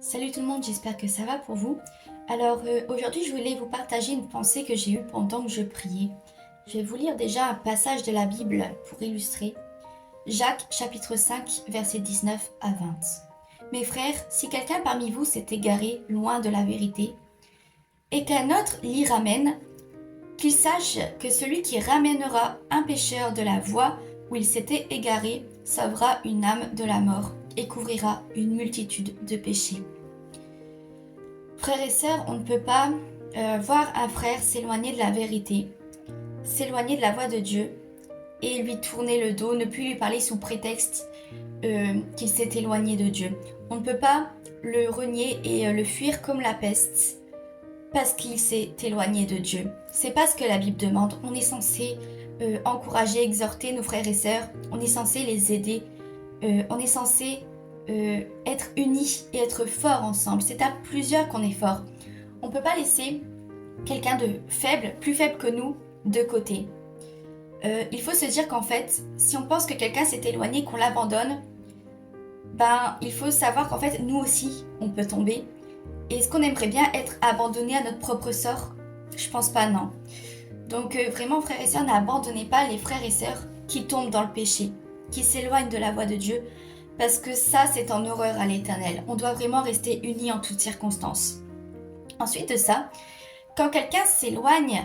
Salut tout le monde, j'espère que ça va pour vous. Alors aujourd'hui je voulais vous partager une pensée que j'ai eue pendant que je priais. Je vais vous lire déjà un passage de la Bible pour illustrer. Jacques chapitre 5 versets 19 à 20. Mes frères, si quelqu'un parmi vous s'est égaré loin de la vérité et qu'un autre l'y ramène, qu'il sache que celui qui ramènera un pécheur de la voie où il s'était égaré sauvera une âme de la mort et couvrira une multitude de péchés. Frères et sœurs, on ne peut pas voir un frère s'éloigner de la vérité, s'éloigner de la voie de Dieu et lui tourner le dos, ne plus lui parler sous prétexte qu'il s'est éloigné de Dieu. On ne peut pas le renier et le fuir comme la peste parce qu'il s'est éloigné de Dieu. C'est pas ce que la Bible demande. On est censé encourager, exhorter nos frères et sœurs, on est censé les aider, on est censé être unis et être forts ensemble. C'est à plusieurs qu'on est fort. On ne peut pas laisser quelqu'un de faible, plus faible que nous, de côté. Il faut se dire qu'en fait, si on pense que quelqu'un s'est éloigné, qu'on l'abandonne, il faut savoir qu'en fait, nous aussi, on peut tomber. Et est-ce qu'on aimerait bien être abandonné à notre propre sort? Je pense pas, non. Donc vraiment, frères et sœurs, n'abandonnez pas les frères et sœurs qui tombent dans le péché, qui s'éloignent de la voie de Dieu, parce que ça, c'est en horreur à l'Éternel. On doit vraiment rester unis en toutes circonstances. Ensuite de ça, quand quelqu'un s'éloigne,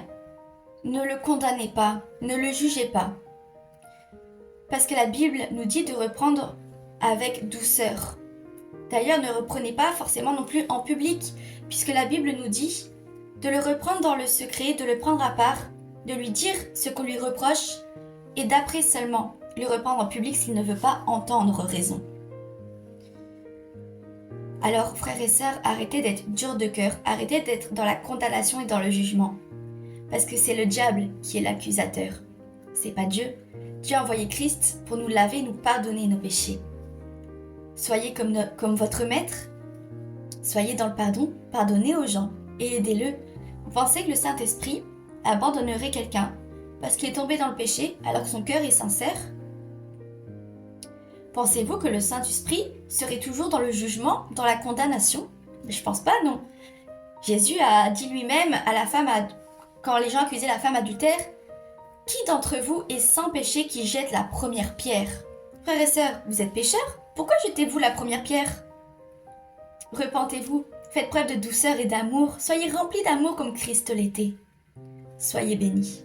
ne le condamnez pas, ne le jugez pas. Parce que la Bible nous dit de reprendre avec douceur. D'ailleurs, ne reprenez pas forcément non plus en public, puisque la Bible nous dit de le reprendre dans le secret, de le prendre à part, de lui dire ce qu'on lui reproche, et d'après seulement le reprendre en public s'il ne veut pas entendre raison. Alors, frères et sœurs, arrêtez d'être durs de cœur, arrêtez d'être dans la condamnation et dans le jugement. Parce que c'est le diable qui est l'accusateur. C'est pas Dieu. Dieu a envoyé Christ pour nous laver, nous pardonner nos péchés. Soyez comme votre maître. Soyez dans le pardon, pardonnez aux gens et aidez-le. Vous pensez que le Saint-Esprit abandonnerait quelqu'un parce qu'il est tombé dans le péché alors que son cœur est sincère? Pensez-vous que le Saint-Esprit serait toujours dans le jugement, dans la condamnation? Je pense pas, non. Jésus a dit lui-même à la femme, quand les gens accusaient la femme adultère, « Qui d'entre vous est sans péché qui jette la première pierre ?» Frères et sœurs, vous êtes pécheurs? Pourquoi jetez-vous la première pierre? Repentez-vous, faites preuve de douceur et d'amour, soyez remplis d'amour comme Christ l'était. Soyez bénis.